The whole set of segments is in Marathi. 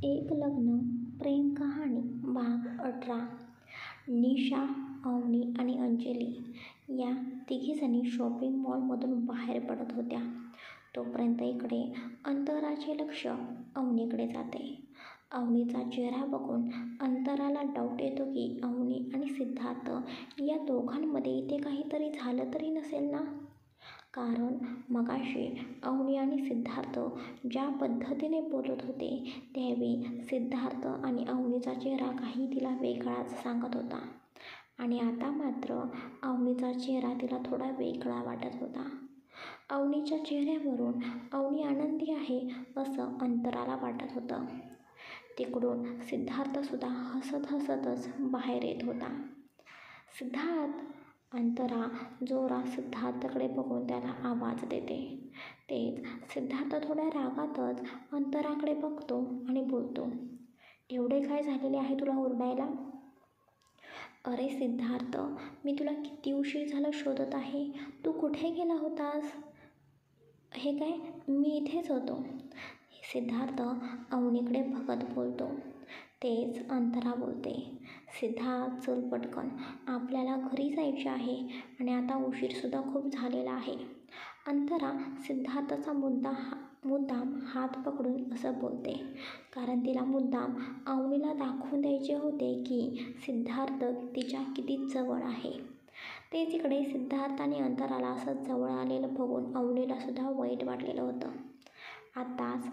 एक लग्न प्रेम कहाणी भाग 18. निशा, अवनी आणि अंजली या तिघीजणी शॉपिंग मॉलमधून बाहेर पडत होत्या. तोपर्यंत इकडे अंतराचे लक्ष अवनीकडे जाते. अवनीचा चेहरा बघून अंतराला डाऊट येतो की अवनी आणि सिद्धार्थ या दोघांमध्ये इथे काहीतरी झालं तरी नसेल ना. कारण मगाशी अवनी आणि सिद्धार्थ ज्या पद्धतीने बोलत होते त्यावेळी सिद्धार्थ आणि अवनीचा चेहरा काही तिला वेगळाच सांगत होता आणि आता मात्र अवनीचा चेहरा तिला थोडा वेगळा वाटत होता. अवनीच्या चेहऱ्यावरून अवनी आनंदी आहे असं अंतराला वाटत होतं. तिकडून सिद्धार्थसुद्धा हसत हसतच बाहेर येत होता. सिद्धार्थ, अंतरा जोरात सिद्धार्थकडे बघून त्याला आवाज देते. तेच सिद्धार्थ थोड्या रागातच अंतराकडे बघतो आणि बोलतो, एवढे काय झालेले आहे तुला ओरडायला? अरे सिद्धार्थ, मी तुला किती उशीर झाला शोधत आहे. तू कुठे गेला होतास? हे काय, मी इथेच होतो. सिद्धार्थ अवनीकडे बघत बोलतो. तेच अंतरा बोलते, सिद्धार्थ चल पटकन, आपल्याला घरी जायचे आहे आणि आता उशीरसुद्धा खूप झालेला आहे. अंतरा सिद्धार्थचा मुद्दाम हात पकडून असं बोलते कारण तिला मुद्दाम अवनीला दाखवून द्यायचे होते की सिद्धार्थ तिच्या किती जवळ आहे. तेच इकडे सिद्धार्थ आणि अंतराला असं जवळ आलेलं बघून अवनीलासुद्धा वाईट वाटलेलं होतं. आताच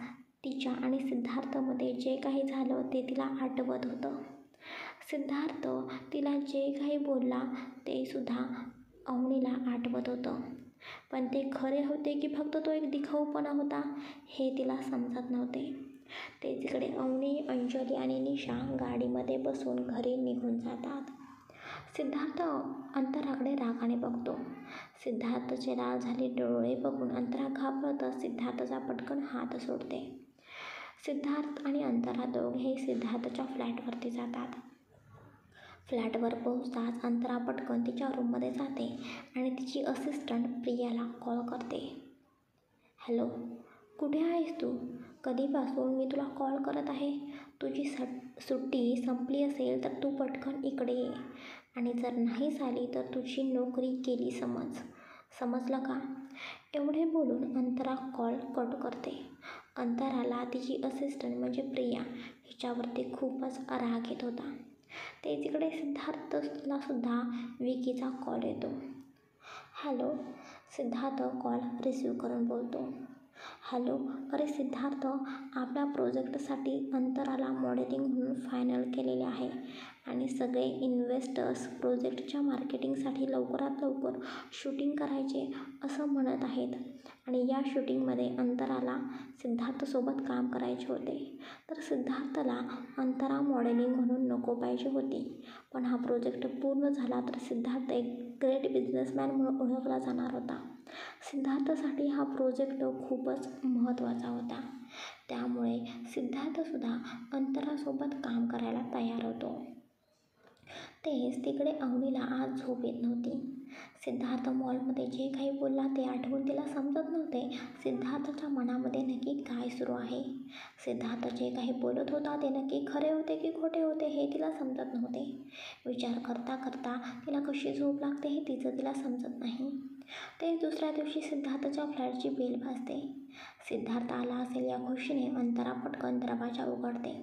तिच्या आणि सिद्धार्थमध्ये जे काही झालं ते तिला आठवत होतं. सिद्धार्थ तिला जे काही बोलला ते सुद्धा अवनीला आठवत होतं. पण ते खरे होते की फक्त तो एक दिखाऊपणा होता हे तिला समजत नव्हते. तेच इकडे अवनी, अंजली आणि निशा गाडीमध्ये बसून घरी निघून जातात. सिद्धार्थ अंतराकडे रागाने बघतो. सिद्धार्थचे लाल झालेले डोळे बघून अंतरा घाबरतच सिद्धार्थचा पटकन हात सोडते. सिद्धार्थ आणि अंतरा दोघेही सिद्धार्थच्या फ्लॅटवरती जातात. फ्लॅटवर पोहोचताच अंतरा पटकन तिच्या रूममध्ये जाते आणि तिची असिस्टंट प्रियाला कॉल करते. हॅलो, कुठे आहेस तू? कधीपासून मी तुला कॉल करत आहे. तुझी सुट्टी संपली असेल तर तू पटकन इकडे ये आणि जर नाही झाली तर तुझी नोकरी गेली समजलं का? एवढे बोलून अंतरा कॉल कट करते. अंतराला तिची असिस्टंट म्हणजे प्रिया हिच्यावरती खूपच राग येत होता. तेच इकडे सिद्धार्थलासुद्धा विकीचा कॉल येतो. हॅलो, सिद्धार्थ कॉल रिसीव करून बोलतो. हॅलो, अरे सिद्धार्थ, आपल्या प्रोजेक्टसाठी अंतराला मॉडेलिंग म्हणून फायनल केलेले आहे आणि सगळे इन्व्हेस्टर्स प्रोजेक्टच्या मार्केटिंगसाठी लवकरात लवकर शूटिंग करायचे असं म्हणत आहेत आणि या शूटिंगमध्ये अंतराला सिद्धार्थसोबत काम करायचे होते. तर सिद्धार्थला अंतरा मॉडेलिंग म्हणून नको पाहिजे होती, पण हा प्रोजेक्ट पूर्ण झाला तर सिद्धार्थ एक ग्रेट बिझनेसमॅन म्हणून ओळखला जाणार होता. सिद्धार्थसाठी हा प्रोजेक्ट खूपच महत्त्वाचा होता. त्यामुळे सिद्धार्थसुद्धा अंतरासोबत काम करायला तयार होतो. तेच तिकडे अवनीला आज झोप येत नव्हती. सिद्धार्थ मॉलमध्ये जे काही बोलला ते आठवून तिला समजत नव्हते सिद्धार्थच्या मनामध्ये नक्की काय सुरू आहे. सिद्धार्थ जे काही बोलत होता ते नक्की खरे होते की खोटे होते हे तिला समजत नव्हते. विचार करता करता तिला कशी झोप लागते हे तिला समजत नाही. ते दुसऱ्या दिवशी सिद्धार्थच्या फ्लॅटची बेल वाजते. सिद्धार्थ आला असेल या खुशीने अंतरा पटकन दरवाजा उघडते.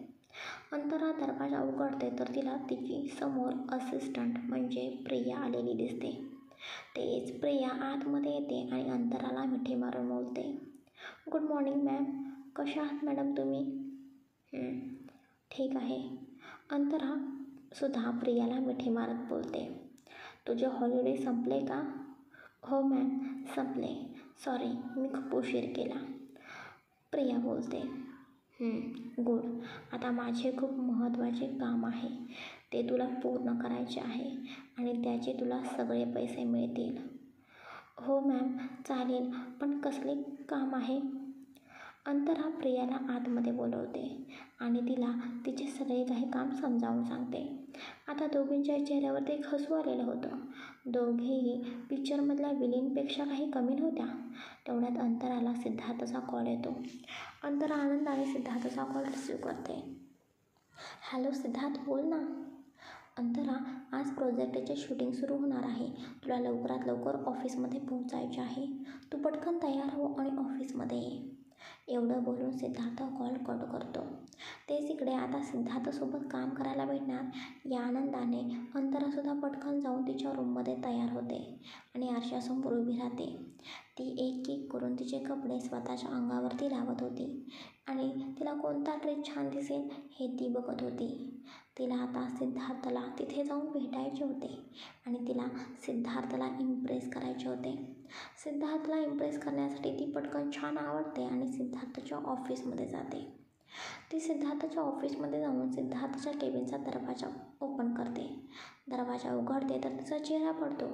अंतरा दरवाजा उघडते तर तिला तिची समोर असिस्टंट म्हणजे प्रिया आलेली दिसते. तेच प्रिया आतमध्ये येते आणि अंतराला मिठी मारून बोलते, गुड मॉर्निंग मॅम, कशा आहात मॅडम तुम्ही? ठीक आहे. अंतरा सुद्धा प्रियाला मिठी मारत बोलते, तुझे हॉलिडे संपले का? हो मॅम, संपले. सॉरी, मी खूप उशीर केला. प्रिया बोलते, गुड. आता माझे खूप महत्त्वाचे काम आहे. ते तुला पूर्ण करायचे आहे आणि त्याचे तुला सगळे पैसे मिळतील. हो मॅम, चालेल, पण कसले काम आहे? अंतरा प्रियाला आतमध्ये बोलवते आणि तिला तिचे सगळे काही काम समजावून सांगते. आता दोघींच्या चेहऱ्यावरती एक हसू आलेलं होतं. दोघेही पिक्चरमधल्या विलेनपेक्षा काही कमी नव्हत्या. तेवढ्यात अंतराला सिद्धार्थचा कॉल येतो. अंतरा आनंदाने सिद्धार्थचा कॉल रिसीव्ह करते. हॅलो सिद्धार्थ, बोल ना. अंतरा, आज प्रोजेक्टचे शूटिंग सुरू होणार आहे. तुला लवकरात लवकर ऑफिसमध्ये पोहोचायचे आहे. तू पटकन तयार हो आणि ऑफिसमध्ये ये. एवढं बोलून सिद्धार्थ कॉल कट करतो. तेच इकडे आता सिद्धार्थसोबत काम करायला भेटणार या आनंदाने अंतरासुद्धा पटकन जाऊन तिच्या रूममध्ये तयार होते आणि आरशासमोर उभी राहते. ती एक एक करून तिचे कपडे स्वतःच्या अंगावरती लावत होती आणि तिला कोणता ड्रेस छान दिसेल हे ती बघत होती. तिला आता सिद्धार्थला तिथे जाऊन भेटायचे होते आणि तिला सिद्धार्थला इम्प्रेस करायचे होते. सिद्धार्थला इम्प्रेस करण्यासाठी ती पटकन छान आवडते आणि सिद्धार्थच्या ऑफिसमध्ये जाते. ती सिद्धार्थच्या ऑफिसमध्ये जाऊन सिद्धार्थच्या केबिनचा दरवाजा ओपन करते. दरवाजा उघडते तर तिचा चेहरा पडतो,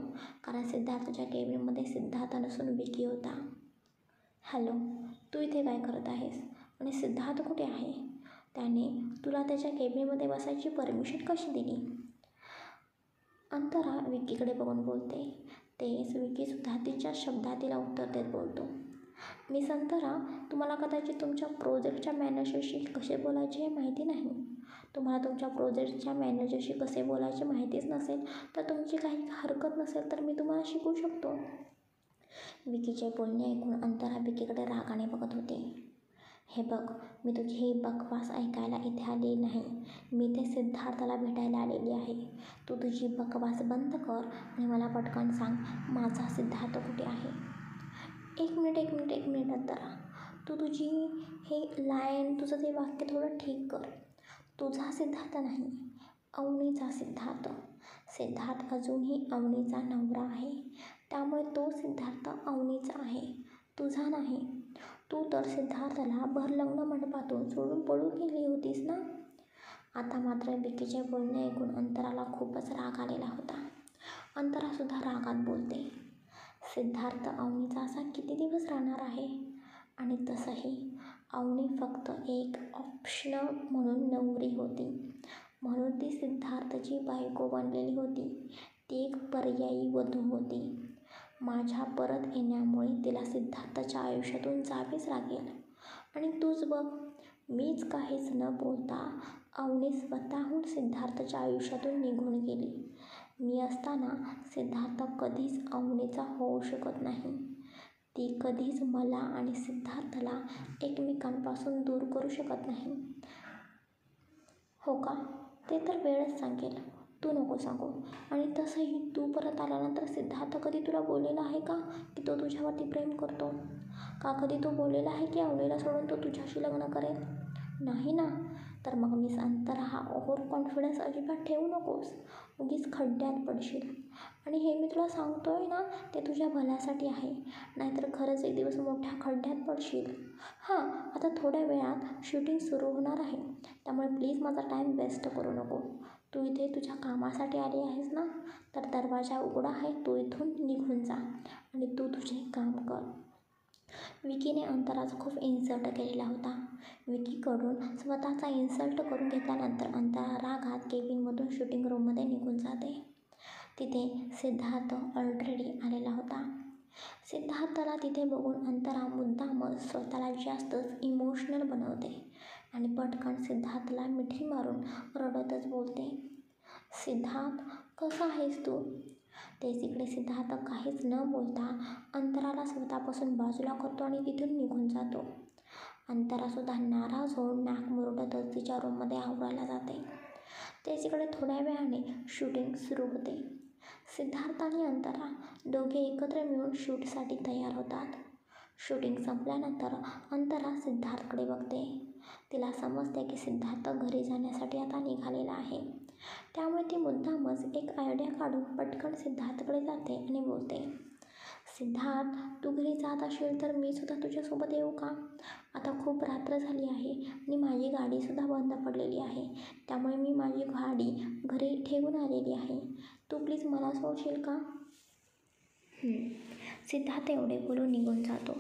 कारण सिद्धार्थच्या केबिनमध्ये सिद्धार्थ नसून विकी होता. हॅलो, तू इथे काय करत आहेस आणि सिद्धार्थ कुठे आहे? त्याने तुला त्याच्या केबिनमध्ये बसायची परमिशन कशी दिली? अंतरा विकीकडे बघून बोलते. तेच विकीसुद्धा तिच्या शब्दात तिला उत्तर देत बोलतो. मिस अंतरा, तुम्हाला कदाचित तुमच्या प्रोजेक्टच्या मॅनेजरशी कसे बोलायचे हे माहिती नाही. तुम्हाला तुमच्या प्रोजेक्टच्या मॅनेजरशी कसे बोलायचे माहितीच नसेल तर तुमची काही हरकत नसेल तर मी तुम्हाला शिकवू शकतो. विकीचे बोलणे ऐकून अंतरा विकीकडे रागाने बघत होती. हे बघ, मी तुझी ही बकवास ऐकायला इथे आलेली नाही. मी इथे सिद्धार्थला भेटायला आलेली आहे. तू तुझी बकवास बंद कर आणि मला पटकन सांग, माझा सिद्धार्थ कुठे आहे? एक मिनिट अंतरा, तू तुझी हे लाईन, तुझं ते वाक्य थोडं ठीक कर. तुझा सिद्धार्थ नाही, अवनीचा सिद्धार्थ. सिद्धार्थ अजूनही अवनीचा नवरा आहे, त्यामुळे तो सिद्धार्थ अवनीचा आहे, तुझा नाही. तू तर सिद्धार्थला भरलग्न मंडपातून सोडून पळून गेली होतीस ना? आता मात्र विकीचे बोलणे ऐकून अंतराला खूपच राग आलेला होता. अंतरासुद्धा रागात बोलते. सिद्धार्थ अवनीचा असा किती दिवस राहणार आहे? आणि तसंही अवनी फक्त एक ऑप्शनल म्हणून नवरी होती, म्हणून ती सिद्धार्थची बायको बनलेली होती. ती एक पर्यायी वधू होती. माझ्या परत येण्यामुळे तिला सिद्धार्थच्या आयुष्यातून जावेच लागेल. आणि तूच बघ, मीच काहीच न बोलता अवनी स्वतःहून सिद्धार्थच्या आयुष्यातून निघून गेली. मी असताना सिद्धार्थ कधीच अवनीचा होऊ शकत नाही. ती कधीच मला आणि सिद्धार्थला एकमेकांपासून दूर करू शकत नाही. हो का? ते तर वेळच सांगेल. तू नको सांगू. आणि तसंही तू परत आल्यानंतर सिद्धार्थ कधी तुला बोललेला आहे का की तो तुझ्यावरती प्रेम करतो? का कधी तो बोललेला आहे की अवनीला सोडून तो तुझ्याशी लग्न करेल? नाही ना? तर मग मिस अंतरा, हा ओव्हर कॉन्फिडन्स अजिबात ठेवू नकोस. उगीच खड्ड्यात पडशील. आणि हे मी तुला सांगतोय ना, ते तुझ्या भल्यासाठी आहे. नाहीतर खरंच एक दिवस मोठ्या खड्ड्यात पडशील. हां, आता थोड्या वेळात शूटिंग सुरू होणार आहे, त्यामुळे प्लीज माझा टाईम वेस्ट करू नको. तू इथे तुझ्या कामासाठी आली आहेस ना, तर दरवाजा उघडा आहे, तू इथून निघून जा आणि तू तुझे काम कर. विकीने अंतराचा खूप इन्सल्ट केलेला होता. विकीकडून स्वतःचा इन्सल्ट करून घेतल्यानंतर अंतरा रागात केबिनमधून शूटिंग रूममध्ये निघून जाते. तिथे सिद्धार्थ ऑलरेडी आलेला होता. सिद्धार्थला तिथे बघून अंतरा मुद्दामच स्वतःला जास्तच इमोशनल बनवते आणि पटकन सिद्धार्थला मिठी मारून रडतच बोलते. सिद्धार्थ, कसा आहेस तू? तेच इकडे सिद्धार्थ काहीच न बोलता अंतराला स्वतःपासून बाजूला करतो आणि तिथून निघून जातो. अंतरासुद्धा नाराज होऊन नाक मुरडतच तिच्या रूममध्ये आवरायला जाते. तेच इकडे थोड्या वेळाने शूटिंग सुरू होते. सिद्धार्थ आणि अंतरा दोघे एकत्र मिळून शूटसाठी तयार होतात. शूटिंग संपल्यानंतर अंतरा सिद्धार्थकडे बघते. तिला समजते की सिद्धार्थ घरी जाण्यासाठी आता निघालेला आहे, त्यामुळे ती मुद्दामच एक आयडिया काढून पटकन सिद्धार्थकडे जाते आणि बोलते. सिद्धार्थ, तू घरी जात असेल तर मी सुद्धा तुझ्यासोबत येऊ का? आता खूप रात्र झाली आहे आणि माझी गाडीसुद्धा बंद पडलेली आहे, त्यामुळे मी माझी गाडी घरी ठेवून आलेली आहे. तू प्लीज मला सोडशील का? सिद्धार्थ एवढे बोलून निघून जातो.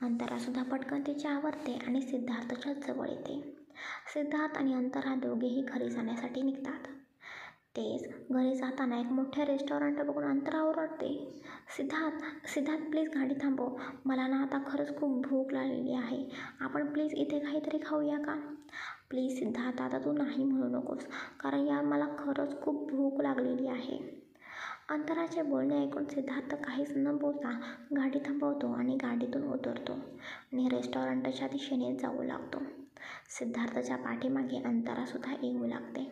अंतरासुद्धा पटकन तिची आवरते आणि सिद्धार्थच्या जवळ येते. सिद्धार्थ आणि अंतरा दोघेही घरी जाण्यासाठी निघतात. तेच घरी जाताना एक मोठ्या रेस्टॉरंट बघून अंतरा ओरडते, सिद्धार्थ सिद्धार्थ प्लीज गाडी थांबव, मला ना आता खरंच खूप भूक लागलेली आहे, आपण प्लीज इथे काहीतरी खाऊया का? प्लीज सिद्धार्थ, आता तू नाही म्हणू नकोस, कारण या मला खरंच खूप भूक लागलेली आहे. अंतराचे बोलणे ऐकून सिद्धार्थ काहीच न बोलता गाडी थांबवतो आणि गाडीतून उतरतो आणि रेस्टॉरंटच्या दिशेने जाऊ लागतो. सिद्धार्थच्या पाठीमागे अंतरासुद्धा येऊ लागते.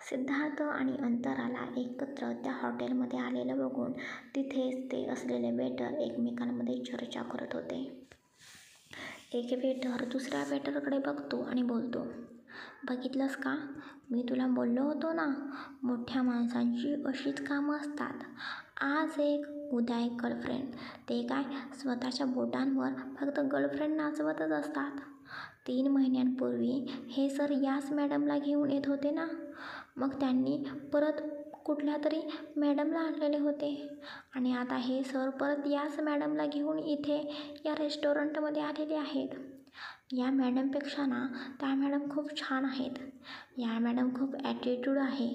सिद्धार्थ आणि अंतराला एकत्र त्या हॉटेलमध्ये आलेलं बघून तिथेच ते असलेले वेटर एकमेकांमध्ये चर्चा करत होते. एक वेटर दुसऱ्या वेटरकडे बघतो आणि बोलतो, बघितलंस का, मी तुला बोललो होतो ना, मोठ्या माणसांची अशीच कामं असतात. आज एक उद्या एक गर्लफ्रेंड, ते काय स्वतःच्या बोटांवर फक्त गर्लफ्रेंड नाचवतच असतात. 3 महिन्यांपूर्वी हे सर याच मॅडमला घेऊन येत होते ना, मग त्यांनी परत कुठल्या तरी मॅडमला आणलेले होते आणि आता हे सर परत याच मॅडमला घेऊन इथे या रेस्टॉरंटमध्ये आलेले आहेत. या मॅडमपेक्षा ना त्या मॅडम खूप छान आहेत. या मॅडम खूप ॲटिट्यूड आहे.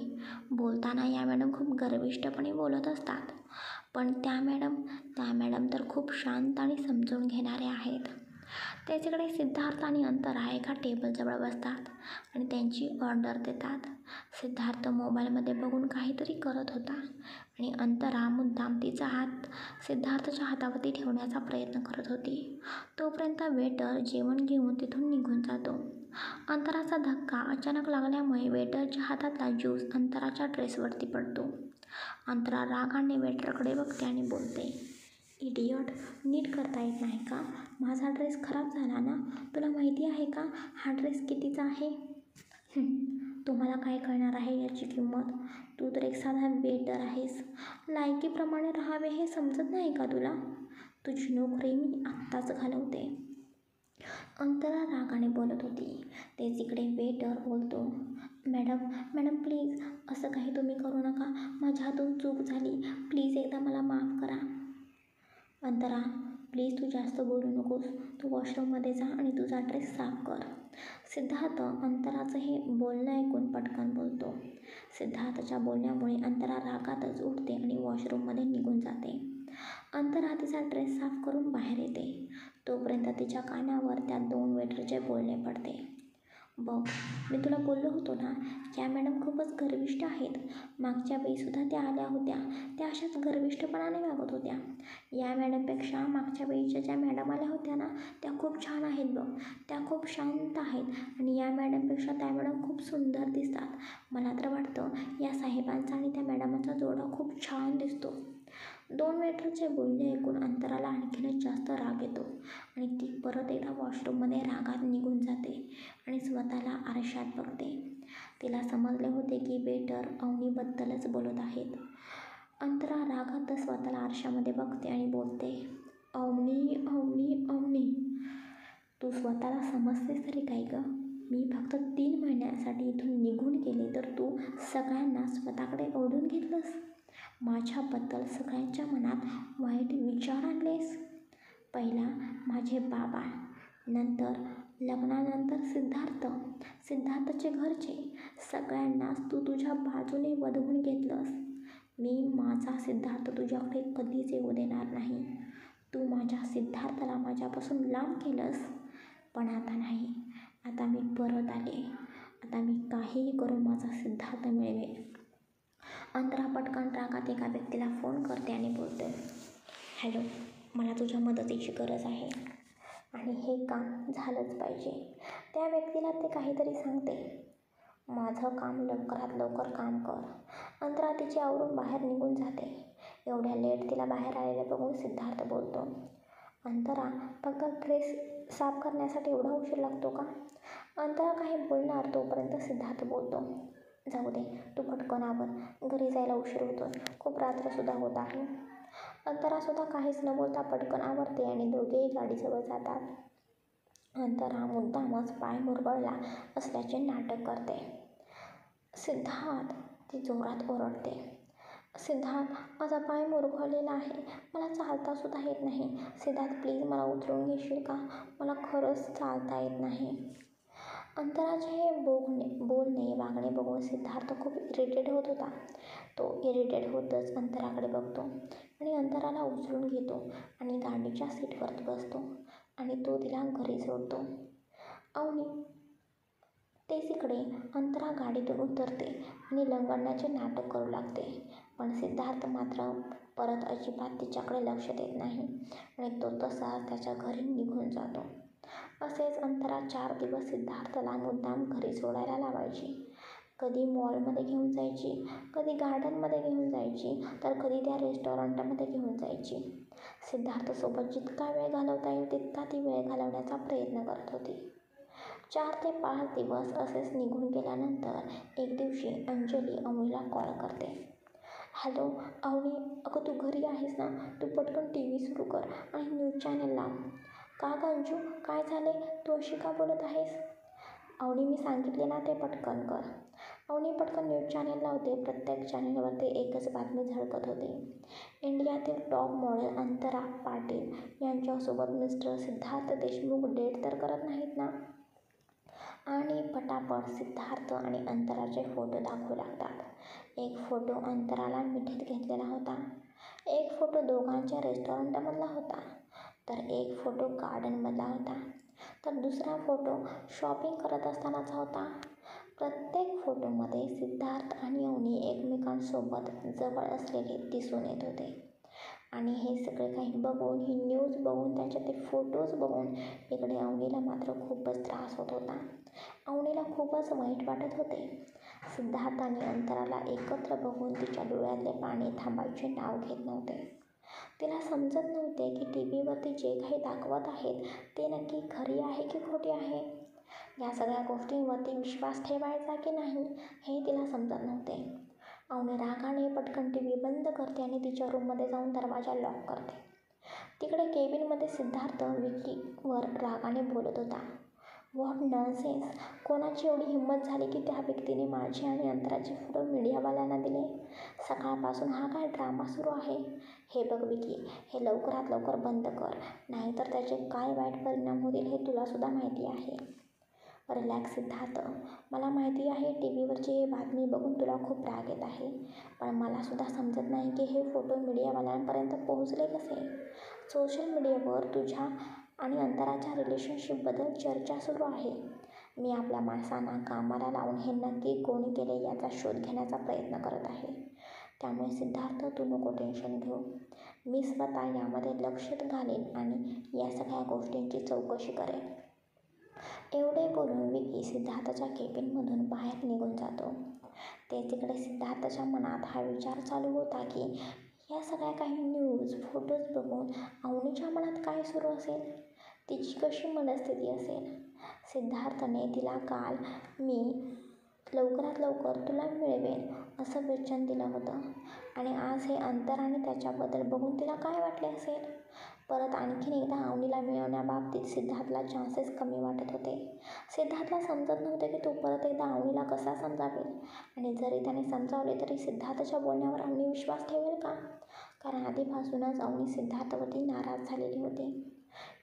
बोलताना या मॅडम खूप गर्विष्ठपणे बोलत असतात. पण त्या मॅडम तर खूप शांत आणि समजून घेणाऱ्या आहेत. त्याच्याकडे सिद्धार्थ आणि अंतरा एका टेबलजवळ बसतात आणि त्यांची ऑर्डर देतात. सिद्धार्थ मोबाईलमध्ये बघून काहीतरी करत होता आणि अंतरा मुद्दाम तिचा हात सिद्धार्थच्या हातावरती ठेवण्याचा प्रयत्न करत होती. तोपर्यंत वेटर जेवण घेऊन तिथून निघून जातो. अंतराचा धक्का अचानक लागल्यामुळे वेटरच्या हातातला ज्यूस अंतराच्या ड्रेसवरती पडतो. अंतरा रागाने वेटरकडे बघते आणि बोलते, इडियट, नीट करता येत नाही का? माझा ड्रेस खराब झाला ना, तुला माहिती आहे का हा ड्रेस कितीचा आहे? तुम्हाला काय कळणार आहे याची किंमत? तू तर एक साधा वेटर आहेस. लायकीप्रमाणे राहावे हे समजत नाही का तुला? तुझी नोकरी मी आत्ताच घालवते. अंतरा रागाने बोलत होती. तेच इकडे वेटर बोलतो, मॅडम प्लीज असं काही तुम्ही करू नका, माझ्या हातून चूक झाली, प्लीज एकदा मला माफ करा. अंतरा प्लीज तू जास्त बोलू नकोस, तू वॉशरूममध्ये जा आणि तुझा ड्रेस साफ कर. सिद्धार्थ अंतराचं हे बोलणं ऐकून पटकन बोलतो. सिद्धार्थच्या बोलण्यामुळे अंतरा रागातच उठते आणि वॉशरूममध्ये निघून जाते. अंतरा तिचा ड्रेस साफ करून बाहेर येते. तोपर्यंत तिच्या कानावर त्या 2 वेटरचे बोलणे पडते, बघ मी तुला बोललो होतो ना, या मॅडम खूपच गर्विष्ठ आहेत. मागच्या वेळीसुद्धा त्या आल्या होत्या, त्या अशाच गर्विष्ठपणाने वागत होत्या. या मॅडमपेक्षा मागच्या वेळीच्या ज्या मॅडम आल्या होत्या ना, त्या खूप छान आहेत बघ, त्या खूप शांत आहेत आणि या मॅडमपेक्षा त्या मॅडम खूप सुंदर दिसतात. मला तर वाटतं या साहेबांचा आणि त्या मॅडमांचा जोडा खूप छान दिसतो. 2 वेटरचे बोलणे ऐकून अंतराला आणखीनच जास्त राग येतो आणि ती परत एकदा वॉशरूममध्ये रागात निघून जाते आणि स्वतःला आरशात बघते. तिला समजले होते की वेटर अवनीबद्दलच बोलत आहेत. अंतरा रागात स्वतःला आरशामध्ये बघते आणि बोलते, अवनी, तू स्वतःला समजतेस तरी काय गं? मी फक्त 3 महिन्यांसाठी इथून निघून गेले तर तू सगळ्यांना स्वतःकडे ओढून घेतलंस. माझ्याबद्दल सगळ्यांच्या मनात वाईट विचार आणलेस. पहिला माझे बाबा, नंतर लग्नानंतर सिद्धार्थचे घरचे, सगळ्यांनाच तू तुझ्या बाजूने वळवून घेतलंस. मी माझा सिद्धार्थ तुझ्याकडे कधीच येऊ देणार नाही. तू माझ्या सिद्धार्थला माझ्यापासून लांब केलंस, पण आता नाही. आता मी परत आले. आता मी काहीही करून माझा सिद्धार्थ मिळवेन. अंतरा पटकन रागात एका व्यक्तीला फोन करते आणि बोलते, हॅलो, मला तुझ्या मदतीची गरज आहे आणि हे काम झालंच पाहिजे. त्या व्यक्तीला ते काहीतरी सांगते, माझं काम लवकरात लवकर काम कर. अंतरा तिची आवरून बाहेर निघून जाते. एवढ्या लेट तिला बाहेर आलेलं बघून सिद्धार्थ बोलतो, अंतरा फक्त ड्रेस साफ करण्यासाठी एवढा उशीर लागतो का? अंतरा काही बोलणार तोपर्यंत सिद्धार्थ बोलतो, जाऊ दे, तू पटकन आवर, घरी जायला उशीर होतोय, खूप रात्रसुद्धा होत आहे. अंतरासुद्धा काहीच न बोलता पटकन आवरते आणि दोघेही गाडीजवळ जातात. अंतरा मुद्दामच पाय मुरगळला असल्याचे नाटक करते. सिद्धार्थ, ती जोरात ओरडते, सिद्धार्थ माझा पाय मुरगळलेला आहे, मला चालतासुद्धा येत नाही. सिद्धार्थ प्लीज मला उचलून घेशील का? मला खरंच चालता येत नाही. अंतराचे हे बोलणे वागणे बघून सिद्धार्थ खूप इरिटेट होत होता. तो इरिटेट होतच अंतराकडे बघतो आणि अंतराला उचलून घेतो आणि गाडीच्या सीटवर बसतो आणि तो तिला घरी सोडतो. अवनी तेच इकडे अंतरा गाडीतून उतरते आणि लंगडण्याचे नाटक करू लागते. पण सिद्धार्थ मात्र परत अजिबात तिच्याकडे लक्ष देत नाही आणि तो तसाच त्याच्या घरी निघून जातो. असेच अंतरा 4 दिवस सिद्धार्थला मुद्दाम घरी सोडायला लावायची. कधी मॉलमध्ये घेऊन जायची, कधी गार्डनमध्ये घेऊन जायची, तर कधी त्या रेस्टॉरंटमध्ये घेऊन जायची. सिद्धार्थसोबत जितका वेळ घालवता येईल तितका ती वेळ घालवण्याचा प्रयत्न करत होती. 4 ते 5 दिवस असेच निघून गेल्यानंतर एक दिवशी अंजली अवनीला कॉल करते. हॅलो अवनी, अगं तू घरी आहेस ना? तू पटकन TV सुरू कर आणि न्यूज चॅनल लाव. का गं अंजू, काय झाले? तू अशी का बोलत आहेस? अवनी, मी सांगितले ना ते पटकन कर. अवनी पटकन न्यूज चॅनल लावते. प्रत्येक चॅनलवरती एकच बातमी झळकत होती. इंडियातील टॉप मॉडेल अंतरा पाटील यांच्यासोबत मिस्टर सिद्धार्थ देशमुख डेट तर करत नाहीत ना? आणि पटापट सिद्धार्थ आणि अंतराचे फोटो दाखवू लागतात. एक फोटो अंतराला मिठीत घेतलेला होता, एक फोटो दोघांच्या रेस्टॉरंटमधला होता, तर एक फोटो गार्डनमधला होता, तर दुसरा फोटो शॉपिंग करत असतानाचा होता. प्रत्येक फोटोमध्ये सिद्धार्थ आणि अवनी एकमेकांसोबत जवळ असलेले दिसून येत होते. आणि हे सगळे काही बघून, ही न्यूज बघून, त्याचे ते फोटोज बघून इकडे अवनीला मात्र खूपच त्रास होत होता. अवनीला खूपच वाईट वाटत होते. सिद्धार्थ आणि अंतराला एकत्र बघून तिच्या डोळ्यातले पाणी थांबायचे नाव घेत नव्हते. तिला समजत नव्हते की TV वरती जे काही दाखवत आहेत ते नक्की खरी आहे की खोटी आहे. या सगळ्या गोष्टींवरती विश्वास ठेवायचा की नाही हे तिला समजत नव्हते. अवनी रागाने पटकन TV बंद करते आणि तिच्या रूममध्ये जाऊन दरवाजा लॉक करते. तिकडे केबिनमध्ये सिद्धार्थ विकीवर रागाने बोलत होता. What nonsense! कोणाची एवढी हिंमत झाली की त्या व्यक्तीने माझे आणि अंतराचे फोटो मीडियावाल्यांना दिले? सकाळपासून हा काय ड्रामा सुरू आहे? हे बघ विकी, हे लवकरात लवकर बंद कर, नाहीतर त्याचे काय वाईट परिणाम होतील हे तुलासुद्धा माहिती आहे. रिलॅक्स सिद्धार्थ, मला माहिती आहे TVवरची ही बातमी बघून तुला खूप राग येत आहे, पण मलासुद्धा समजत नाही की हे फोटो मीडियावाल्यांपर्यंत पोहोचले कसे? सोशल मीडियावर तुझ्या आणि अंतराच्या रिलेशनशिपबद्दल चर्चा सुरू आहे. मी आपल्या माणसांना कामाला लावून हे नक्की कोणी केले याचा शोध घेण्याचा प्रयत्न करत आहे. त्यामुळे सिद्धार्थ तू नको टेन्शन घेऊ. मी स्वतः यामध्ये लक्ष घालेन आणि या सगळ्या गोष्टींची चौकशी करेन. एवढे बोलून विकी सिद्धार्थच्या केबिनमधून बाहेर निघून जातो. ते तिकडे सिद्धार्थच्या मनात हा विचार चालू होता की या सगळ्या काही न्यूज, फोटोज बघून अवनीच्या मनात काय सुरू असेल, तिची कशी मनस्थिती असेल. सिद्धार्थने तिला काल मी लवकरात लवकर तुला मिळवेन असं वचन दिलं होतं आणि आज हे अंतराने त्याच्याबद्दल बघून तिला काय वाटले असेल. परत आणखीन एकदा अवनीला मिळवण्याबाबतीत सिद्धार्थला चान्सेस कमी वाटत होते. सिद्धार्थला समजत नव्हते की तो परत एकदा अवनीला कसा समजावेल आणि जरी त्याने समजावले तरी सिद्धार्थच्या बोलण्यावर अवनी विश्वास ठेवेल का? कारण आधीपासूनच अवनी सिद्धार्थवरती नाराज झालेली होती.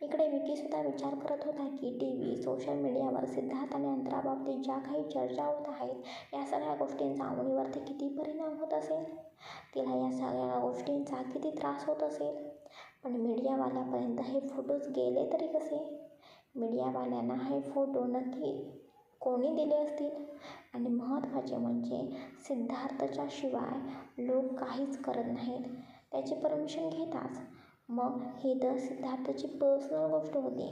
इकडे विकीसुद्धा विचार करत होता की TV, सोशल मीडियावर सिद्धार्थ आणि अंतराबाबतीत ज्या काही चर्चा होत आहेत या सगळ्या गोष्टींचा अवनीवरती किती परिणाम होत असेल, तिला या सगळ्या गोष्टींचा किती त्रास होत असेल. पण मीडियावाल्यापर्यंत हे फोटोज गेले तरी कसे? मीडियावाल्यांना हे फोटो नक्की कोणी दिले असतील? आणि महत्त्वाचे म्हणजे सिद्धार्थच्या शिवाय लोक काहीच करत नाहीत, त्याची परमिशन घेताच. मग ही तर सिद्धार्थची पर्सनल गोष्ट होती.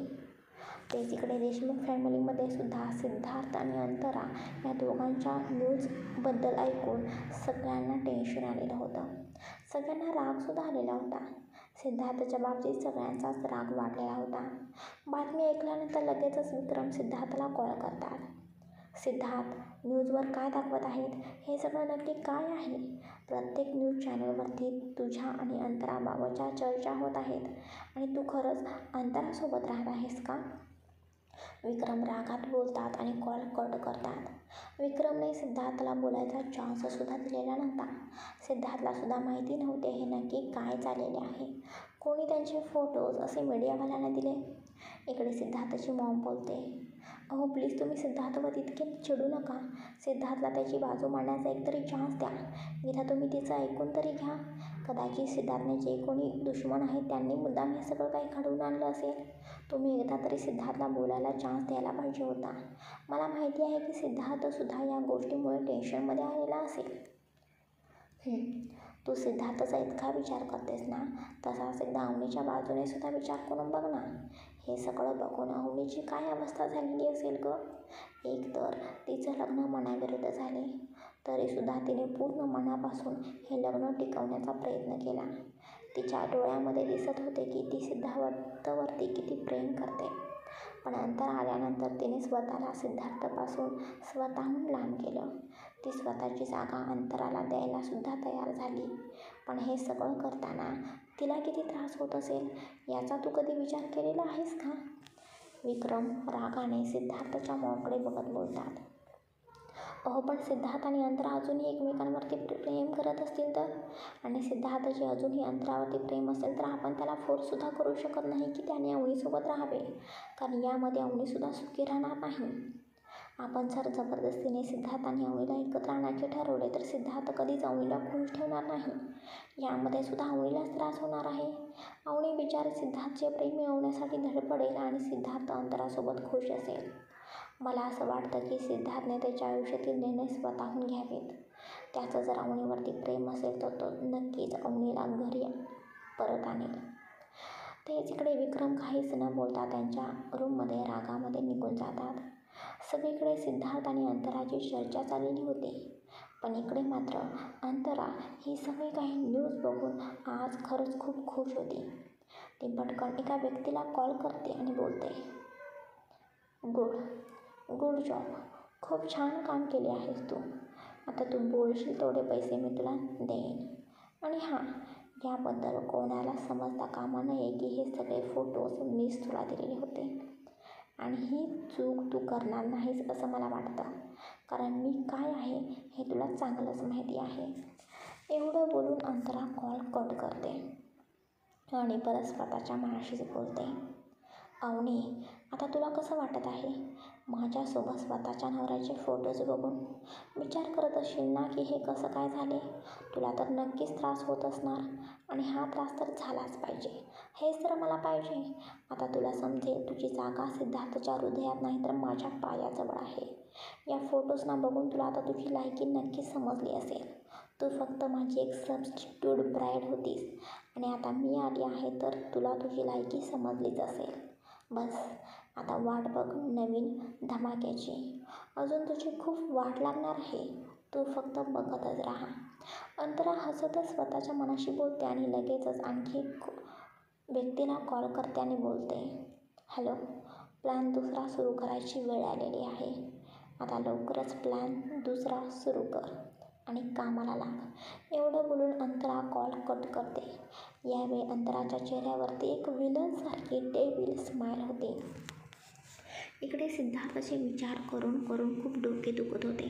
तेच इकडे देशमुख फॅमिलीमध्ये सुद्धा सिद्धार्थ आणि अंतरा या दोघांच्या न्यूजबद्दल ऐकून सगळ्यांना टेन्शन आलेलं होतं. सगळ्यांना रागसुद्धा आलेला होता. सिद्धार्थच्या बाबतीत सगळ्यांचाच राग वाढलेला होता. बातमी ऐकल्यानंतर लगेचच विक्रम सिद्धार्थला कॉल करतात. सिद्धार्थ, न्यूजवर काय दाखवत आहेत? हे सगळं नक्की काय आहे? प्रत्येक न्यूज चॅनलवरती तुझ्या आणि अंतराबाबतच्या चर्चा होत आहेत आणि तू खरंच अंतरासोबत राहत आहेस का? विक्रम रागात बोलतात आणि कॉल कट करतात. विक्रमने सिद्धार्थला बोलायचा चान्ससुद्धा दिलेला नव्हता. सिद्धार्थलासुद्धा माहिती नव्हते हे नक्की काय झालेले आहे, कोणी त्यांचे फोटोज असे मीडियावाल्यांना दिले. इकडे सिद्धार्थची मॉम बोलते. अहो प्लीज तुम्ही सिद्धार्थवर इतके चिडू नका. सिद्धार्थला त्याची बाजू मांडण्याचा एकतरी चान्स द्या. विधा तुम्ही तिचं ऐकून तरी घ्या. कदाचित सिद्धार्थने जे कोणी दुश्मन आहेत त्यांनी मुद्दाम हे सगळं काही घडवून आणलं असेल. तुम्ही एकदा तरी सिद्धार्थला बोलायला चान्स द्यायला पाहिजे होता. मला माहिती आहे की सिद्धार्थसुद्धा या गोष्टीमुळे टेन्शनमध्ये आलेला असेल. तू सिद्धार्थचा इतका विचार करतेस ना, तसाच एकदा अवनीच्या बाजूने सुद्धा विचार करून बघ ना. हे सगळं बघून अवनीची काय अवस्था झालेली असेल ग. एकतर तिचं लग्न मनाविरुद्ध झाले, तरीसुद्धा तिने पूर्ण मनापासून हे लग्न टिकवण्याचा प्रयत्न केला. तिच्या डोळ्यामध्ये दिसत होते की ती सिद्धार्थवरती किती प्रेम करते. पण अंतर आल्यानंतर तिने स्वतःला सिद्धार्थपासून स्वतःहून लांब केलं. ती स्वतःची जागा अंतराला द्यायला सुद्धा तयार झाली. पण हे सगळं करताना तिला किती त्रास होत असेल याचा तू कधी विचार केलेला आहेस का. विक्रम रागाने सिद्धार्थच्या मोहकडे बघत बोलतात. अहो पण सिद्धार्थ आणि अंतरा अजूनही एकमेकांवरती प्रेम करत असतील तर, आणि सिद्धार्थचे अजूनही अंतरावरती प्रेम असेल तर आपण त्याला फोर्ससुद्धा करू शकत नाही की त्याने अवनीसोबत राहावे, कारण यामध्ये अवनीसुद्धा सुखी राहणार नाही. आपण जर जबरदस्तीने सिद्धार्थ आणि अवनीला एकत्र आणायचे ठरवले तर सिद्धार्थ कधीच अवनीला खुश ठेवणार नाही. यामध्ये सुद्धा अवनीलाच त्रास होणार आहे. अवनी बिचारी सिद्धार्थचे प्रेम मिळवण्यासाठी धडपडेल आणि सिद्धार्थ अंतरासोबत खुश असेल. मला असं वाटतं की सिद्धार्थने त्याच्या आयुष्यातील निर्णय स्वतःहून घ्यावेत. त्याचं जर अवनीवरती प्रेम असेल तर तो नक्कीच अवनीला घरी परत आणेल. तेच इकडे विक्रम काहीच न बोलता त्यांच्या रूममध्ये रागामध्ये निघून जातात. सगळीकडे सिद्धार्थ आणि अंतराची चर्चा चाललेली होती. पण इकडे मात्र अंतरा ही सगळी काही न्यूज बघून आज खरंच खूप खुश होती. ती पटकन एका व्यक्तीला कॉल करते आणि बोलते, गुड जॉब. खूप छान काम केले आहेस तू. आता तू बोलशील तेवढे पैसे मी तुला देईन. आणि हां, याबद्दल कोणाला समजता कामा नये की हे सगळे फोटोज मीच तुला दिलेले होते. आणि ही चूक तू करणार नाहीस असं मला वाटतं, कारण मी काय आहे हे तुला चांगलंच माहिती आहे. एवढं बोलून अंतरा कॉल कट करते आणि परत स्वतःच्या मनाशीच बोलते. अवनी, आता तुला कसं वाटत आहे. माझ्यासोबत स्वतःच्या नवऱ्याचे फोटोज बघून विचार करत असशील ना की हे कसं काय झाले. तुला तर नक्कीच त्रास होत असणार, आणि हा त्रास तर झालाच पाहिजे. हेच तर मला पाहिजे. आता तुला समजेल तुझी जागा सिद्धार्थच्या हृदयात नाही तर माझ्या पायाजवळ आहे. या फोटोजना बघून तुला आता तुझी लायकी नक्कीच समजली असेल. तू फक्त माझी एक सबस्टिट्यूट ब्राईड होतीस, आणि आता मी आली आहे तर तुला तुझी लायकी समजलीच असेल. बस आता वाट बघ नवीन धमाक्याची. अजून तुझी खूप वाट लागणार आहे. तू फक्त बघतच राहा. अंतरा हसतच स्वतःच्या मनाशी बोलते आणि लगेचच आणखी व्यक्तीला कॉल करते आणि बोलते, हॅलो, प्लॅन दुसरा सुरू करायची वेळ आलेली आहे. आता लवकरच प्लॅन दुसरा सुरू कर आणि कामाला लाग. एवढं बोलून अंतरा कॉल कट करते. यावेळी अंतराच्या चेहऱ्यावरती एक विलनसारखी डेव्हिल स्माईल होती. इकडे सिद्धार्थचे विचार करून करून खूप डोके दुखत होते.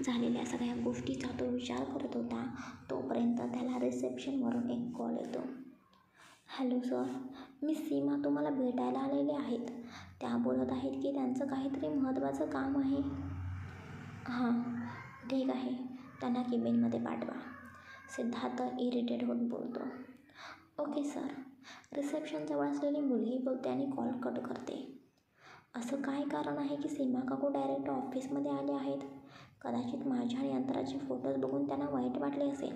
झालेल्या सगळ्या गोष्टीचा तो विचार करत होता. तोपर्यंत त्याला रिसेप्शनवरून एक कॉल येतो. हॅलो सर, मी सीमा तुम्हाला भेटायला आलेले आहेत. त्या बोलत आहेत की त्यांचं काहीतरी महत्त्वाचं काम आहे. हां ठीक आहे, त्यांना केबिनमध्ये पाठवा. सिद्धार्थ इरिटेट होत बोलतो. Okay sir. रिसेप्शनजवळ असलेली मुलगी बोलते आणि कॉल कट करते. असं काय कारण आहे की सीमा काकू डायरेक्ट ऑफिसमध्ये आले आहेत. कदाचित माझ्या आणि अंतराचे फोटोज बघून त्यांना वाईट वाटले असेल.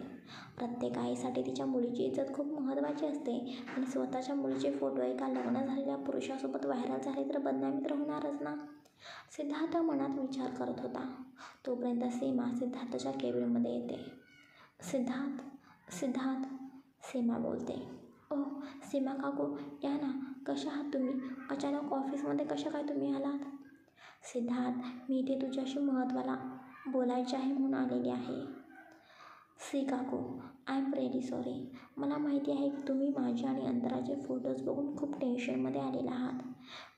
प्रत्येक आईसाठी तिच्या मुलीची इज्जत खूप महत्त्वाची असते, आणि स्वतःच्या मुलीचे फोटो एका लग्न झालेल्या पुरुषासोबत व्हायरल झाले तर बदनामी तर होणारच ना. सिद्धार्थ मनात विचार करत होता. तोपर्यंत सीमा सिद्धार्थच्या केबिनमध्ये येते. सिद्धार्थ, सीमा बोलते. ओह सीमा काकू, या ना. कशा आहात तुम्ही. अचानक ऑफिसमध्ये कशा काय तुम्ही आलात. सिद्धार्थ, मी इथे तुझ्याशी महत्त्वाला बोलायचे आहे म्हणून आलेली आहे. सी काकू, आय एम रिअली सॉरी. मला माहिती आहे की तुम्ही माझे आणि अंतराचे फोटोज बघून खूप टेन्शनमध्ये आलेले आहात.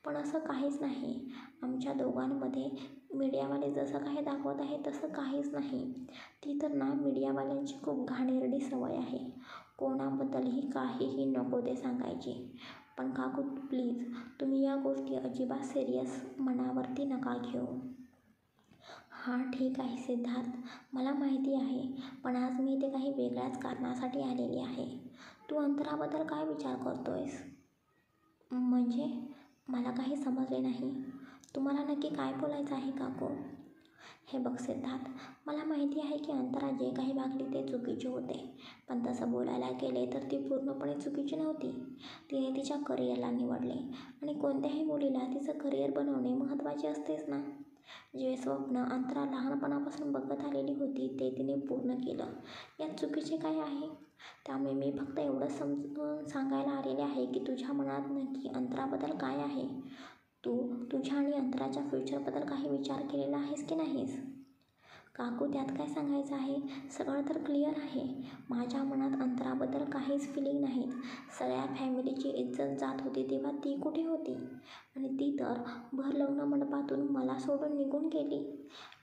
पण असं काहीच नाही. आमच्या दोघांमध्ये मीडियावाले जसं काही दाखवत आहे तसं काहीच नाही. ती तर ना मीडियावाल्यांची खूप घाणेरडी सवय आहे. कोणाबद्दलही काहीही नको ते सांगायची. पण काकू प्लीज, तुम्ही या गोष्टी अजिबात सिरियस मनावरती नका घेऊ. हां ठीक आहे सिद्धार्थ, मला माहिती आहे, पण आज मी इथे काही वेगळ्याच कारणासाठी आलेली आहे. तू अंतराबद्दल काय विचार करतोयस? म्हणजे मला काही समजले नाही. तुम्हाला नक्की काय बोलायचं आहे काकू? हे बघ सिद्धार्थ, मला माहिती आहे की अंतरा जे काही वागली ते चुकीचे होते, पण तसं बोलायला गेले तर ती पूर्णपणे चुकीची नव्हती. तिने तिच्या करिअरला निवडले आणि कोणत्याही मुलीला तिचं करिअर बनवणे महत्त्वाचे असतेच ना. जे स्वप्न अंतरा लहानपणापासून बघत आलेली होती ते तिने पूर्ण केलं. यात चुकीचे काय आहे? त्यामुळे मी फक्त एवढंच समजून सांगायला आलेले आहे की तुझ्या मनात नक्की अंतराबद्दल काय आहे? तू तुझ्या आणि अंतराच्या फ्युचरबद्दल काही विचार केलेला आहेस की नाहीस? काकू त्यात काय सांगायचं आहे? सगळं तर क्लिअर आहे. माझ्या मनात अंतराबद्दल काहीच फिलिंग नाहीत. सगळ्या फॅमिलीची इज्जत जात होती तेव्हा ती कुठे होती? आणि ती तर भर लग्न मंडपातून मला सोडून निघून गेली.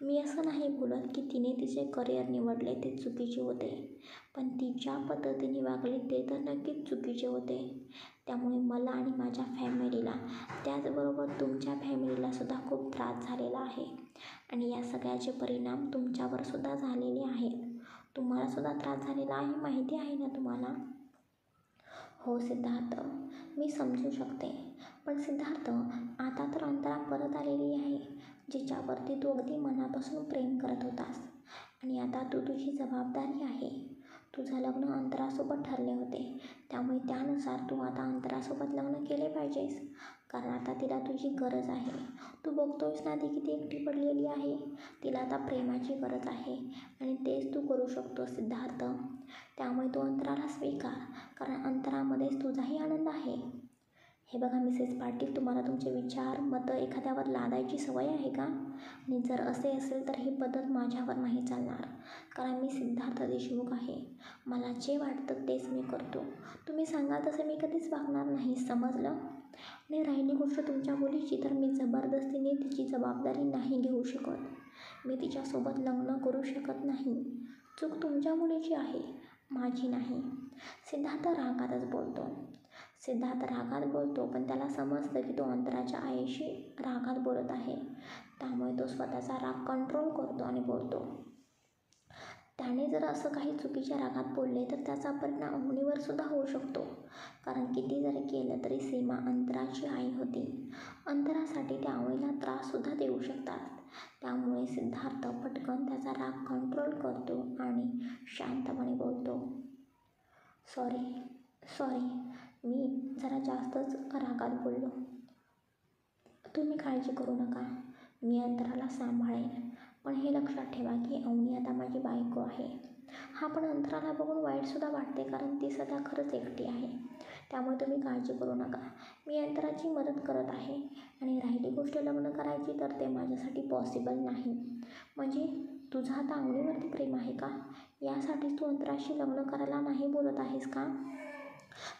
मी असं नाही बोलत की तिने तिचे करिअर निवडले ते चुकीचे होते, पण ती ज्या पद्धतीने वागली ते तर नक्कीच चुकीचे होते. त्यामुळे मला आणि माझ्या फॅमिलीला, त्याचबरोबर तुमच्या फॅमिलीलासुद्धा खूप त्रास झालेला आहे आणि या सगळ्याचे परिणाम तुमच्यावरसुद्धा झालेले आहेत. तुम्हालासुद्धा त्रास झालेला आहे, माहिती आहे ना तुम्हाला? हो सिद्धार्थ, मी समजू शकते. पण सिद्धार्थ, आता तर अंतरा परत आलेली आहे, जिच्यावरती तू अगदी मनापासून प्रेम करत होतास. आणि आता तुझी जबाबदारी आहे. तुझं लग्न अंतरासोबत ठरले होते, त्यामुळे त्यानुसार तू आता अंतरासोबत लग्न केले पाहिजेस. कारण आता तिला तुझी गरज आहे. तू बघतोयस ना ती किती एकटी पडलेली आहे. तिला आता प्रेमाची गरज आहे आणि तेच तू करू शकतो सिद्धार्थ. त्यामुळे तू अंतराला स्वीकार, कारण अंतरामध्येच तुझाही आनंद आहे. हे बघा मिसेस पाटील, तुम्हाला तुमचे विचार, मतं एखाद्यावर लादायची सवय आहे का? आणि जर असे असेल तर ही पद्धत माझ्यावर नाही चालणार, कारण मी सिद्धार्थ देशमुख आहे. मला जे वाटतं तेच मी करतो. तुम्ही सांगाल तसे मी कधीच वागणार नाही, समजलं? आणि राहिली गोष्ट तुमच्या मुलीची, तर मी जबरदस्तीने तिची जबाबदारी नाही घेऊ शकत. मी तिच्यासोबत लग्न करू शकत नाही. चूक तुमच्या मुलीची आहे, माझी नाही. सिद्धार्थ रागात बोलतो, पण त्याला समजतं की तो अंतराच्या आईशी रागात बोलत आहे. त्यामुळे तो स्वतःचा राग कंट्रोल करतो आणि बोलतो. त्याने जर असं काही चुकीच्या रागात बोलले तर त्याचा परिणाम अवनीवर सुद्धा होऊ शकतो, कारण किती जरी केलं तरी सीमा अंतराची आई होती. अंतरासाठी त्या अवनीला त्राससुद्धा देऊ शकतात. त्यामुळे सिद्धार्थ पटकन त्याचा राग कंट्रोल करतो आणि शांतपणे बोलतो, सॉरी, मी जरा जास्तच रागात बोललो. तुम्ही काळजी करू नका, मी अंतराला सांभाळेन. पण हे लक्षात ठेवा की अवनी आता माझी बायको आहे. हा, पण अंतराला बघून वाईटसुद्धा वाटते, कारण ती सध्या खरंच एकटी आहे. त्यामुळे तुम्ही काळजी करू नका. मी अंतराची मदत करत आहे. आणि राहिली गोष्ट लग्न करायची, तर ते माझ्यासाठी पॉसिबल नाही. म्हणजे तुझं आता अवनीवरती प्रेम आहे का? यासाठीच तू अंतराशी लग्न करायला नाही बोलत आहेस का?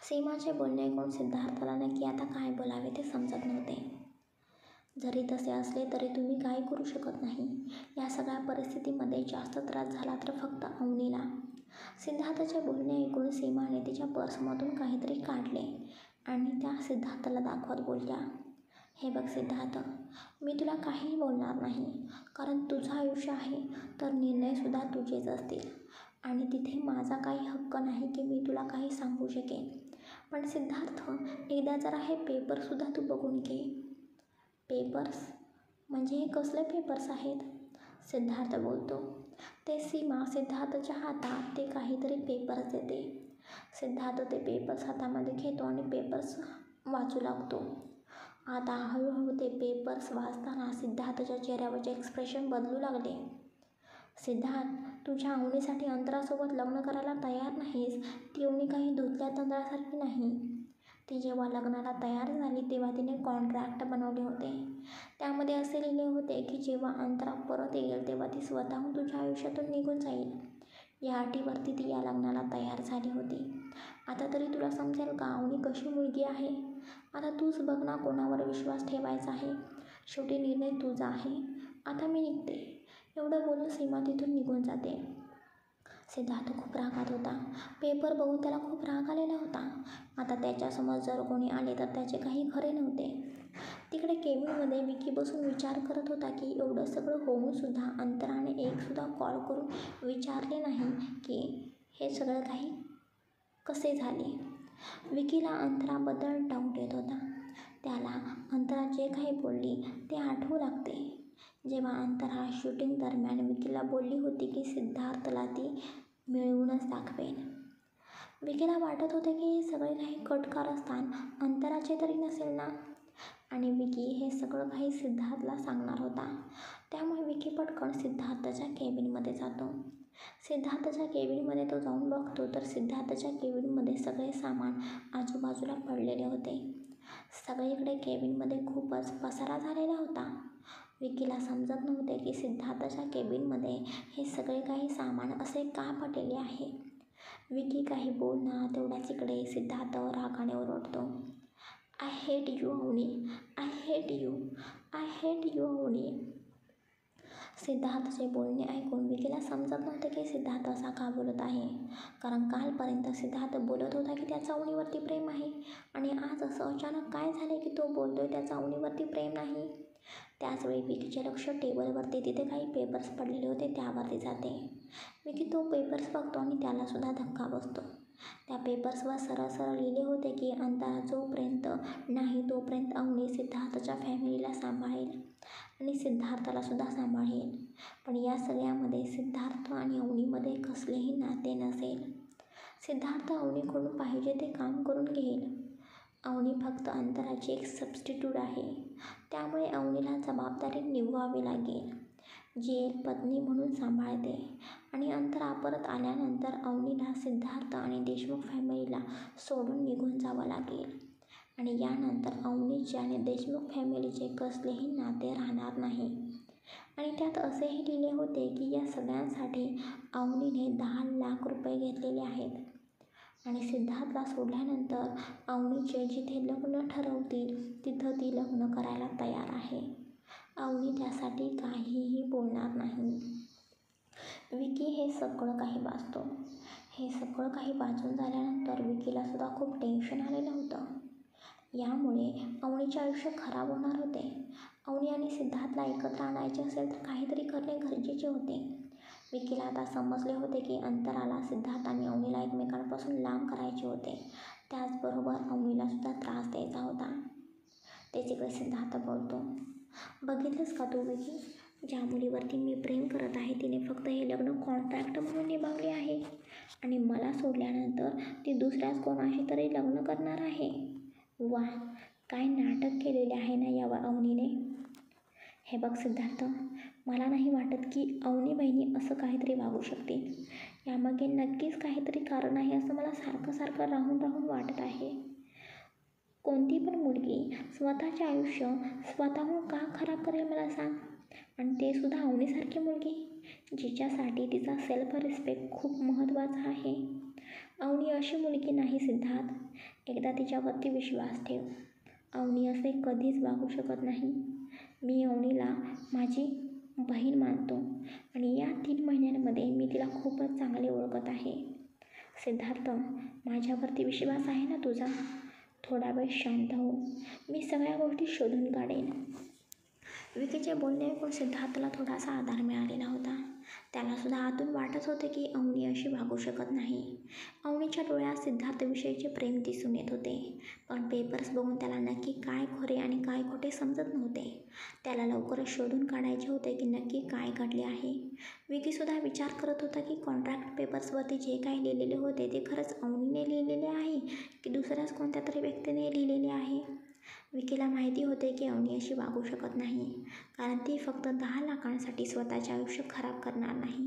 सीमाचे बोलणे ऐकून सिद्धार्थला नक्की आता काय बोलावे ते समजत नव्हते. जरी तसे असले तरी तुम्ही काही करू शकत नाही. या सगळ्या परिस्थितीमध्ये जास्त त्रास झाला तर फक्त अवनीला. सिद्धार्थचे बोलणे ऐकून सीमाने तिच्या पर्समधून काहीतरी काढले आणि त्या सिद्धार्थला दाखवत बोलल्या, हे बघ सिद्धार्थ, मी तुला काहीही बोलणार नाही, कारण तुझं आयुष्य आहे तर निर्णयसुद्धा तुझेच असतील आणि तिथे माझा काही हक्क नाही की मी तुला काही सांगू शकेन. पण सिद्धार्थ, एकदा जरा हे पेपरसुद्धा तू बघून घे. पेपर्स? म्हणजे हे कसले पेपर्स आहेत? सिद्धार्थ बोलतो. ते सीमा सिद्धार्थच्या हातात ते काहीतरी पेपर्स देते. सिद्धार्थ ते पेपर्स हातामध्ये घेतो आणि पेपर्स वाचू लागतो. आता हळूहळू ते पेपर्स वाचताना सिद्धार्थच्या चेहऱ्यावरचे एक्सप्रेशन बदलू लागले. सिद्धार्थ, तुझ्या अवनीसाठी अंतरासोबत लग्न करायला तयार नाहीस, ती अवनी काही धुतल्या तांदळासारखी नाही. ती जेव्हा लग्नाला तयार झाली तेव्हा तिने कॉन्ट्रॅक्ट बनवले होते. त्यामध्ये असे लिहिले होते की जेव्हा अंतरा परत येईल तेव्हा ती स्वतःहून तुझ्या आयुष्यातून निघून जाईल. या अटीवरती ती या लग्नाला तयार झाली होती. आता तरी तुला समजेल का अवनी कशी मुलगी आहे? आता तूच बघ ना कोणावर विश्वास ठेवायचा आहे. शेवटी निर्णय तुझा आहे. आता मी निघते. एवढं बोलून सीमा तिथून निघून जाते. सिद्धार्थ खूप रागात होता. पेपर बघून त्याला खूप राग आलेला होता. आता त्याच्यासमोर जर कोणी आले तर त्याचे काही खरे नव्हते. तिकडे केबिनमध्ये विकी बसून विचार करत होता की एवढं सगळं होऊनसुद्धा अंतराने एकसुद्धा कॉल करून विचारले नाही की हे सगळं काही कसे झाले. विकीला अंतराबद्दल डाऊट येत होता. त्याला अंतरा जे काही बोलली ते आठवू लागते. जेव्हा अंतरा शूटिंग दरम्यान विकीला बोलली होती की सिद्धार्थला ती मिळवूनच दाखवेल. विकीला वाटत होते की हे सगळे काही कट कारस्थान अंतराचे तरी नसेल ना, आणि विकी हे सगळं काही सिद्धार्थला सांगणार होता. त्यामुळे विकी पटकन सिद्धार्थच्या केबिनमध्ये जातो. सिद्धार्थच्या केबिनमध्ये तो जाऊन बघतो तर सिद्धार्थच्या केबिनमध्ये सगळे सामान आजूबाजूला पडलेले होते. सगळीकडे केबिनमध्ये खूपच पसारा झालेला होता. विकीला समजत नव्हते की सिद्धार्थच्या केबिनमध्ये हे सगळे काही सामान असे का पडलेले आहे. विकी काही बोलणार तेवढ्याच इकडे सिद्धार्थ रागाने ओरडतो, I hate you Avani, I hate you, I hate you Avani. सिद्धार्थचे बोलणे ऐकून विकीला समजत नव्हते की सिद्धार्थ असा का बोलत आहे. कारण कालपर्यंत सिद्धार्थ बोलत होता की त्याचं अवनीवरती प्रेम आहे, आणि आज असं अचानक काय झाले की तो बोलतोय त्याचं अवनीवरती प्रेम नाही. त्याचवेळी विकीचे लक्ष टेबलवरती तिथे काही पेपर्स पडलेले होते त्यावरती जाते. विकी तो पेपर्स बघतो आणि त्यालासुद्धा धक्का बसतो. त्या पेपर्सवर सरळ सरळ लिहिले होते की अंतरा जोपर्यंत नाही तोपर्यंत अवनी सिद्धार्थच्या फॅमिलीला सांभाळेल आणि सिद्धार्थलासुद्धा सांभाळेल. पण या सगळ्यामध्ये सिद्धार्थ आणि अवनीमध्ये कसलेही नाते नसेल. सिद्धार्थ अवनीकडून पाहिजे ते काम करून घेईल. अवनी फक्त अंतराची एक सबस्टिट्यूट आहे. त्यामुळे अवनीला जबाबदारी निभवावी लागेल, जी एक पत्नी म्हणून सांभाळते. आणि अंतरा परत आल्यानंतर अवनीला सिद्धार्थ आणि देशमुख फॅमिलीला सोडून निघून जावं लागेल. आणि यानंतर अवनीचे आणि देशमुख फॅमिलीचे कसलेही नाते राहणार नाही. आणि त्यात असेही लिहिले होते की या सगळ्यांसाठी अवनीने 10 लाख रुपये घेतलेले आहेत. आणि सिद्धार्थला सोडल्यानंतर अवनीचे जिथे लग्न ठरवतील तिथं ती लग्न करायला तयार आहे. अवनी त्यासाठी काहीही बोलणार नाही. विकी हे सगळं काही वाचतो. हे सगळं काही वाचून झाल्यानंतर विकीलासुद्धा खूप टेन्शन आलेलं होतं. यामुळे अवनीचे आयुष्य खराब होणार होते. अवनी आणि सिद्धार्थला एकत्र आणायचे असेल तर काहीतरी करणे गरजेचे होते. विकीला आता समजले होते की अंतराला, सिद्धार्थ आणि अवनीला एकमेकांपासून लांब करायचे होते. त्याचबरोबर अवनीलासुद्धा त्रास द्यायचा होता. तेच इकडे सिद्धार्थ बोलतो, बघितलंस का तू विकी, ज्या मुलीवरती मी प्रेम करत आहे तिने फक्त हे लग्न कॉन्ट्रॅक्ट म्हणून निभावले आहे, आणि मला सोडल्यानंतर ती दुसऱ्याच कोणाशी तरी लग्न करणार आहे. वा, काय नाटक केलेले आहे ना या अवनीने. हे बघ सिद्धार्थ, मला नाही वाटत की अवनी बहिणी असं काहीतरी वागू शकते. यामागे नक्कीच काहीतरी कारण आहे असं मला सारखं सारखं राहून राहून वाटत आहे. कोणती पण मुलगी स्वतःचे आयुष्य स्वतःहून का खराब करेल मला सांग, आणि ते सुद्धा अवनीसारखी मुलगी जिच्यासाठी तिचा सेल्फ रिस्पेक्ट खूप महत्त्वाचा आहे. अवनी अशी मुलगी नाही सिद्धार्थ, एकदा तिच्यावरती विश्वास ठेव. अवनी असे कधीच वागू शकत नाही. मी अवनीला माझी बहीण मानतो आणि या 3 महिन्यांमध्ये मी तिला खूपच चांगले ओळखत आहे. सिद्धार्थ, माझ्यावरती विश्वास आहे ना तुझा? थोडा वेळ शांत हो, मी सगळ्या गोष्टी शोधून काढेन. विकीचे बोलणे ऐकून सिद्धार्थला थोडासा आधार मिळालेला होता. त्यालासुद्धा आतून वाटत होते की अवनी अशी वागू शकत नाही. अवनीच्या डोळ्यात सिद्धार्थविषयीचे प्रेम दिसून येत होते. पण पेपर्स बघून त्याला नक्की काय खरे आणि काय खोटे समजत नव्हते. त्याला लवकरच शोधून काढायचे होते की नक्की काय घडले आहे. विकीसुद्धा विचार करत होता की कॉन्ट्रॅक्ट पेपर्सवरती जे काही लिहिलेले होते ते खरंच अवनीने लिहिलेले आहे की दुसऱ्याच कोणत्या तरी व्यक्तीने लिहिलेले आहे. विकीला माहिती होते की अवनी अशी वागू शकत नाही, कारण ती फक्त 10 लाखांसाठी स्वतःचे आयुष्य खराब करणार नाही.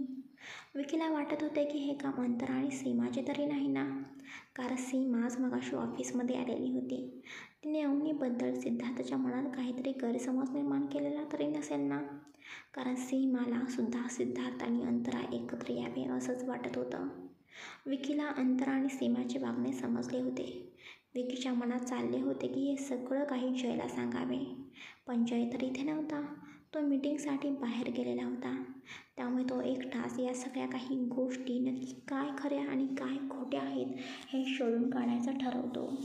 विकीला वाटत होते की हे काम अंतरा आणि सीमाचे तरी नाही ना, कारण सीमाच मगाशी ऑफिसमध्ये आलेली होती. तिने अवनीबद्दल सिद्धार्थच्या मनात काहीतरी गैरसमज निर्माण केलेला तरी नसेल ना, कारण सीमाला सुद्धा सिद्धार्थ आणि अंतरा एकत्र यावे असंच वाटत होतं. विकीला अंतरा आणि सीमाचे वागणे समजले होते. विकीच्या मनात चालले होते की हे सगळं काही जयला सांगावे, पण जय तर इथे नव्हता. तो मीटिंगसाठी बाहेर गेलेला होता. त्यामुळे तो एकटाच या सगळ्या काही गोष्टी नक्की काय खऱ्या आणि काय खोट्या आहेत हे शोधून काढायचं ठरवतो.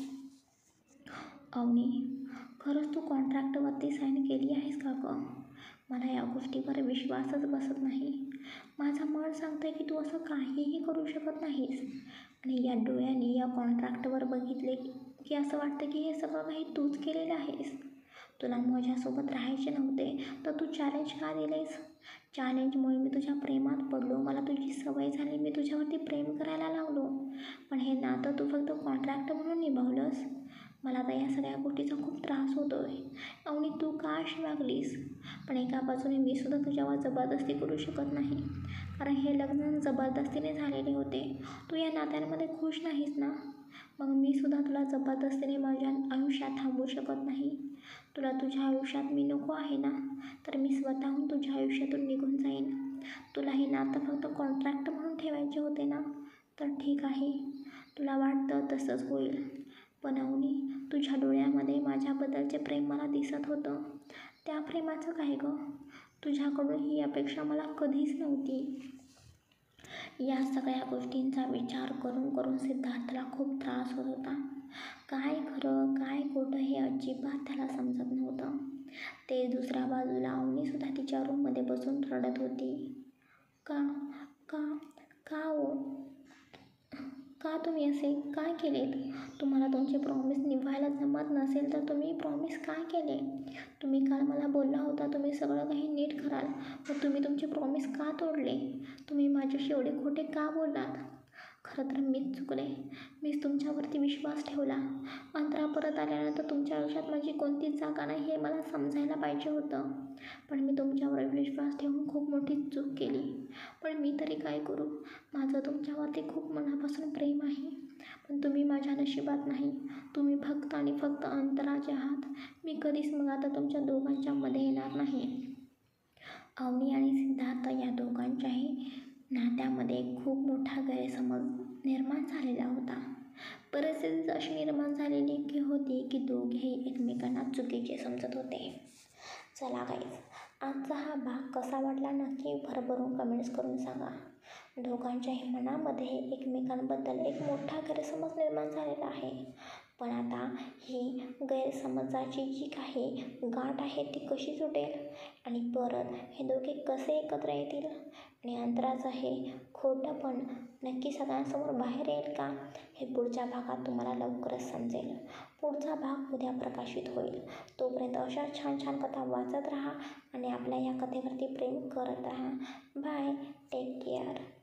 अवनी, खरंच तू कॉन्ट्रॅक्टवरती साईन केली आहेस का गं? मला या गोष्टीवर विश्वासच बसत नाही. माझं मन सांगतंय की तू असं काहीही करू शकत नाहीस. आणि या डोळ्यांनी या कॉन्ट्रॅक्टवर बघितले की असं वाटतं की हे सगळं काही तूच केलेलं आहेस. तुला माझ्यासोबत राहायचे नव्हते तर तू चॅलेंज का दिलेस? चॅलेंजमुळे मी तुझ्या प्रेमात पडलो. मला तुझी सवय झाली. मी तुझ्यावरती प्रेम करायला लागलो. पण हे नातं तू फक्त कॉन्ट्रॅक्ट म्हणून निभावलंस. मला तर या सगळ्या गोष्टीचा खूप त्रास होतोय. अवनी, तू का अशी वागलीस? पण एका बाजूने मी सुद्धा तुझ्यावर जबरदस्ती करू शकत नाही. कारण हे लग्न जबरदस्तीने झालेले होते. तू या नात्यांमध्ये खुश नाहीस ना? मग मी सुद्धा तुला जबरदस्तीने माझ्या आयुष्यात थांबवू शकत नाही. तुला तुझ्या आयुष्यात मी नको आहे ना? तर मी स्वतःहून तुझ्या आयुष्यातून निघून जाईन. तुला हे नातं फक्त कॉन्ट्रॅक्ट म्हणून ठेवायचे होते ना? तर ठीक आहे, तुला वाटतं तसंच होईल. पण अवनी, तुझ्या डोळ्यामध्ये माझ्याबद्दलचे प्रेम मला दिसत होतं. त्या प्रेमाचं काय गं? तुझ्याकडून ही अपेक्षा मला कधीच नव्हती. या सगळ्या गोष्टींचा विचार करून करून सिद्धार्थला खूप त्रास होत होता. काय खरं काय खोटं हे अजिबात त्याला समजत नव्हतं. ते दुसऱ्या बाजूला अवनीसुद्धा तिच्या रूममध्ये बसून रडत होती. का का का हो? का तुम्ही असे काय केलेत? तुम्हाला तुमचे प्रॉमिस निभायला जमत नसेल तर तुम्ही प्रॉमिस काय केले? तुम्ही काल मला बोलला होता तुम्ही सगळं काही नीट कराल. मग तुम्ही तुमचे प्रॉमिस का तोडले? तुम्ही माझ्याशी एवढे खोटे का बोललात? खरं तर मीच चुकले. मीच तुमच्यावरती विश्वास ठेवला. अंतरा परत आल्यानंतर तुमच्या आयुष्यात माझी कोणतीच जागा नाही हे मला समजायला पाहिजे होतं. पण मी तुमच्यावर विश्वास ठेवून खूप मोठी चूक केली. पण मी तरी काय करू? माझं तुमच्यावरती खूप मनापासून प्रेम आहे. पण तुम्ही माझ्या नशिबात नाही. तुम्ही फक्त आणि फक्त अंतराचे आहात. मी कधीच मग आता तुमच्या दोघांच्या मध्ये येणार नाही. अवनी आणि सिद्धार्थ या दोघांच्याही नात्यामध्ये खूप मोठा गैरसमज निर्माण झालेला होता. परिस्थिती अशी निर्माण झालेली होती की दोघेही एकमेकांना चुकीचे समजत होते. चला गाईज, आजचा हा भाग कसा वाटला नक्की भरभरून कमेंट्स करून सांगा. दोघांच्याही मनामध्ये एकमेकांबद्दल एक मोठा गैरसमज निर्माण झालेला आहे. पण आता ही गैरसमजाची जी काही गाठ आहे ती कशी सुटेल आणि परत हे दोघे कसे एकत्र येतील आणि अंतराचं हे खोटंपण नक्की सगळ्यांसमोर बाहेर येईल का हे पुढच्या भागात तुम्हाला लवकरच समजेल. पुढचा भाग उद्या प्रकाशित होईल. तोपर्यंत अशा छान छान कथा वाचत राहा आणि आपल्या या कथेवरती प्रेम करत राहा. Bye, take care.